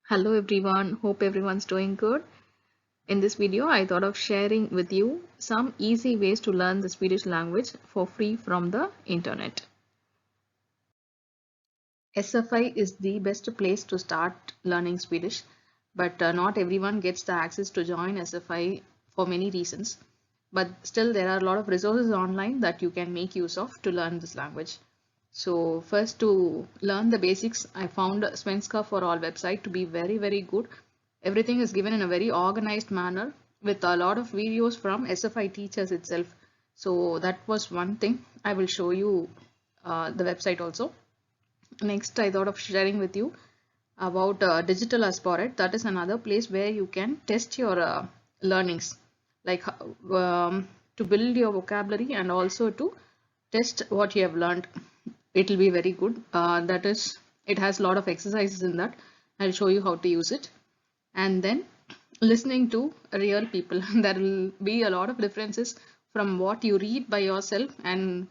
Hello everyone, hope everyone's doing good. In this video, I thought of sharing with you some easy ways to learn the Swedish language for free from the internet. SFI is the best place to start learning Swedish, but not everyone gets the access to join SFI for many reasons. But still, there are a lot of resources online that you can make use of to learn this language. So first, to learn the basics, I found Svenska for All website to be very good. Everything is given in a very organized manner with a lot of videos from SFI teachers itself. So that was one thing. I will show you the website also. Next, I thought of sharing with you about Digital Asporet. That is another place where you can test your learnings, like to build your vocabulary and also to test what you have learned. It will be very good. That is, it has a lot of exercises in that. I'll show you how to use it. And then listening to real people. There will be a lot of differences from what you read by yourself and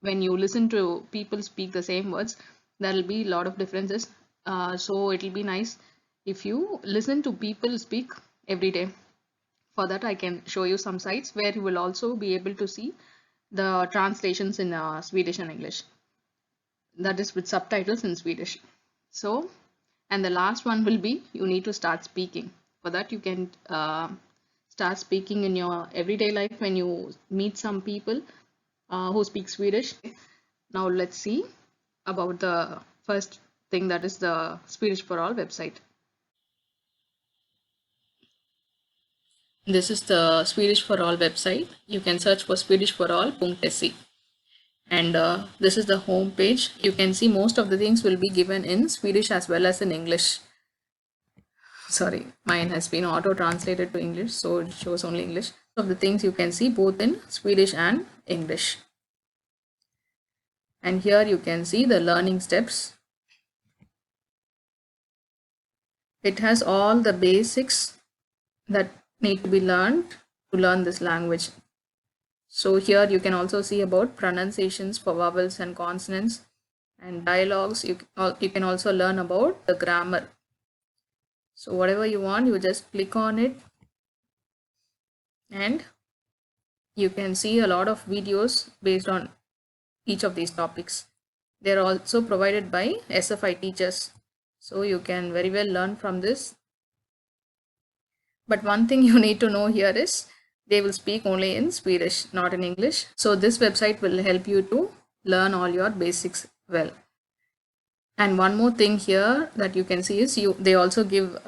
when you listen to people speak the same words. There will be a lot of differences. So it will be nice if you listen to people speak every day. For that, I can show you some sites where you will also be able to see the translations in Swedish and English. That is with subtitles in Swedish. So, and the last one will be you need to start speaking. For that, you can start speaking in your everyday life when you meet some people who speak Swedish. Now, let's see about the first thing, that is the Swedish for All website. This is the Swedish for All website. You can search for swedishforall.se. And this is the home page. You can see most of the things will be given in Swedish as well as in English. Sorry, mine has been auto translated to English, so it shows only English. Of the things you can see both in Swedish and English. And here you can see the learning steps. It has all the basics that need to be learned to learn this language. So here you can also see about pronunciations for vowels and consonants and dialogues. You can also learn about the grammar. So whatever you want, you just click on it and you can see a lot of videos based on each of these topics. They are also provided by SFI teachers. So you can very well learn from this. But one thing you need to know here is they will speak only in Swedish, not in English. So this website will help you to learn all your basics well. And one more thing here that you can see is they also give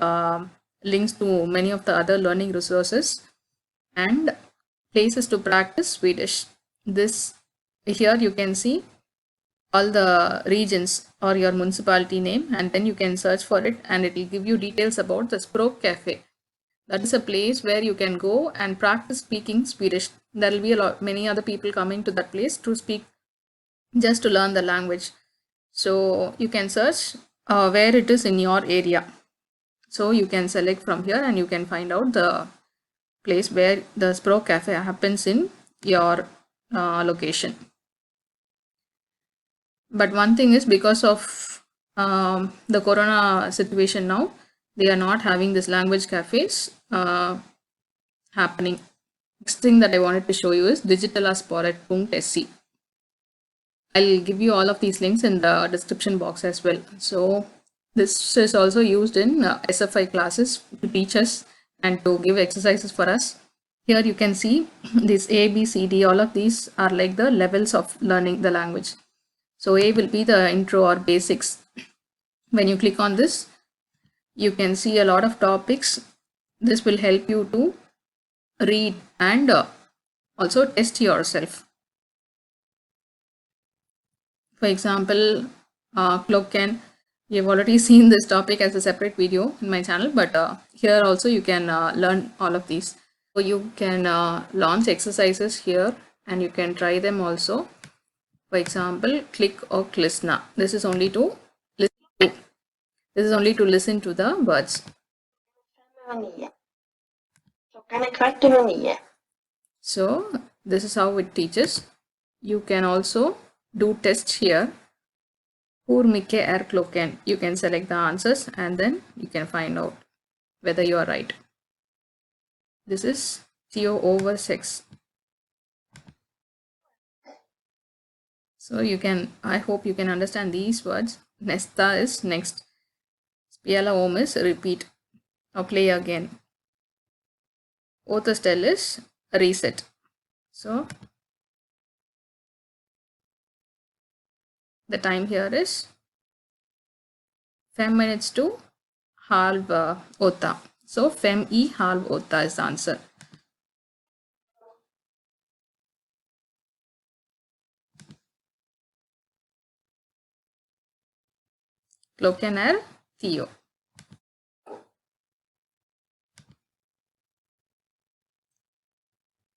links to many of the other learning resources and places to practice Swedish. This here you can see all the regions or your municipality name, and then you can search for it and it will give you details about the Språk Cafe. That is a place where you can go and practice speaking Swedish. There will be many other people coming to that place to speak, just to learn the language. So you can search where it is in your area. So you can select from here and you can find out the place where the Språk Cafe happens in your location. But one thing is, because of the corona situation now, they are not having this language cafes happening. Next thing that I wanted to show you is digitalasporet.se. I'll give you all of these links in the description box as well. So this is also used in SFI classes to teach us and to give exercises for us. Here you can see this A, B, C, D, all of these are like the levels of learning the language. So A will be the intro or basics. When you click on this, you can see a lot of topics. This will help you to read and also test yourself. For example, Clocken. You have already seen this topic as a separate video in my channel, but here also you can learn all of these. So you can launch exercises here and you can try them also. For example, click or listna. This is only to listen to the words. So this is how it teaches. You can also do tests here. Hur mycket är klockan? You can select the answers and then you can find out whether you are right. This is Theo over 6. So you can, I hope you can understand these words. Nesta is next. Spela om is repeat or play again. Återställ is reset. So the time here is 5 minutes to halv 8. So 5 i halv 8 is the answer. Klockan är 10.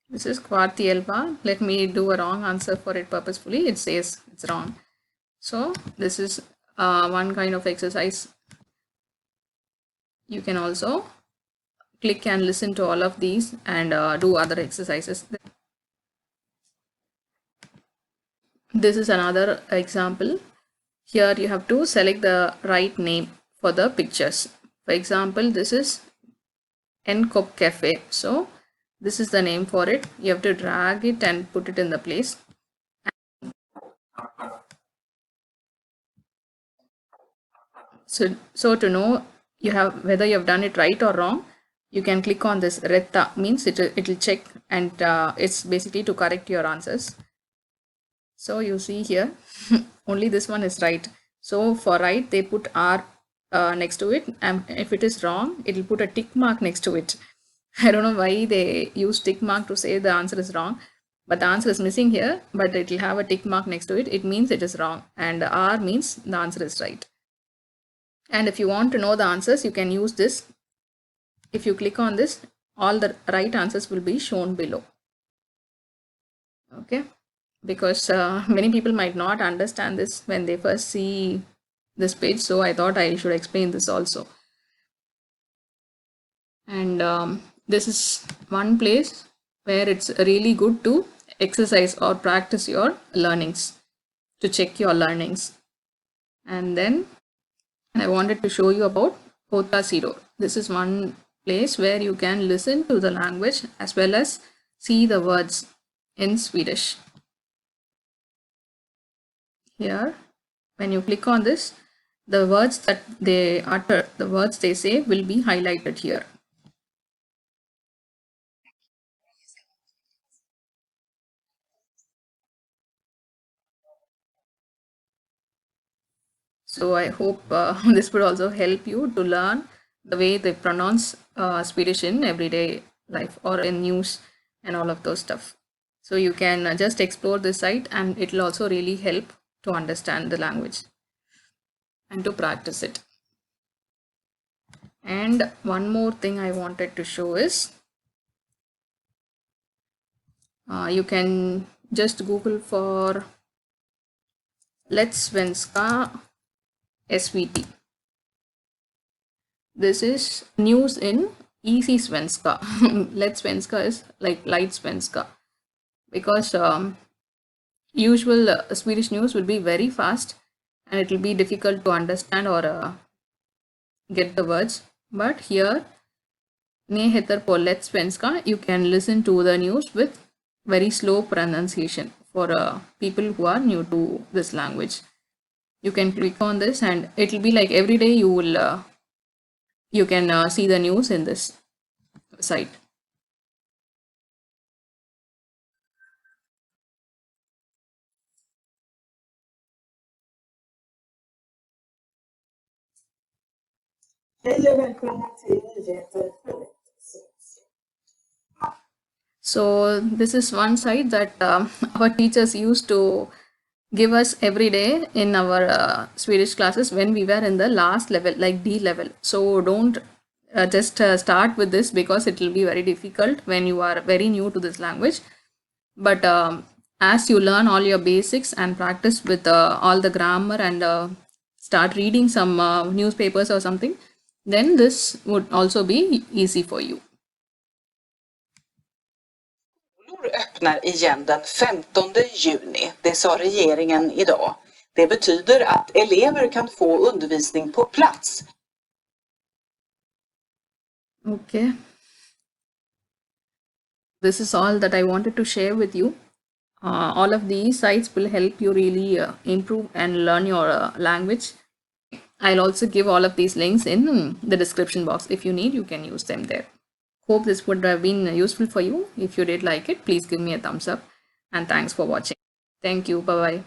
This is kvart i 11. Let me do a wrong answer for it purposefully. It says it's wrong. So this is one kind of exercise. You can also click and listen to all of these and do other exercises. This is another example. Here you have to select the right name for the pictures. For example, this is Nkop Cafe. So this is the name for it. You have to drag it and put it in the place. So to know you have whether you have done it right or wrong, you can click on this Retta, means it will check, and it's basically to correct your answers. So you see here, only this one is right. So for right, they put R next to it, and if it is wrong, it will put a tick mark next to it. I don't know why they use tick mark to say the answer is wrong, but the answer is missing here, but it will have a tick mark next to it. It means it is wrong, and R means the answer is right. And if you want to know the answers, you can use this. If you click on this, all the right answers will be shown below. Okay, because many people might not understand this when they first see this page, so I thought I should explain this also. And this is one place where it's really good to exercise or practice your learnings, to check your learnings. And then I wanted to show you about Otasiro. This is one place where you can listen to the language as well as see the words in Swedish. Here, when you click on this, the words that they utter, the words they say will be highlighted here. So I hope this would also help you to learn the way they pronounce Swedish in everyday life or in news and all of those stuff. So you can just explore this site, and it will also really help to understand the language and to practice it. And one more thing I wanted to show is you can just Google for Let's Svenska SVT. This is news in Easy Svenska. Let's Svenska is like light Svenska, because usual Swedish news will be very fast and it will be difficult to understand or get the words. But here, Ni heter på Let's Svenska, you can listen to the news with very slow pronunciation for people who are new to this language. You can click on this and it will be like every day you will you can see the news in this site. So this is one site that our teachers used to give us every day in our Swedish classes when we were in the last level, like D level. So don't just start with this, because it will be very difficult when you are very new to this language. But as you learn all your basics and practice with all the grammar and start reading some newspapers or something, then this would also be easy for you. Öppnar igen den 15 juni, det sa regeringen idag. Det betyder att elever kan få undervisning på plats. Okay. This is all that I wanted to share with you. All of these sites will help you really improve and learn your language. I'll also give all of these links in the description box. If you need, you can use them there. Hope this would have been useful for you. If you did like it, please give me a thumbs up. And thanks for watching. Thank you. Bye-bye.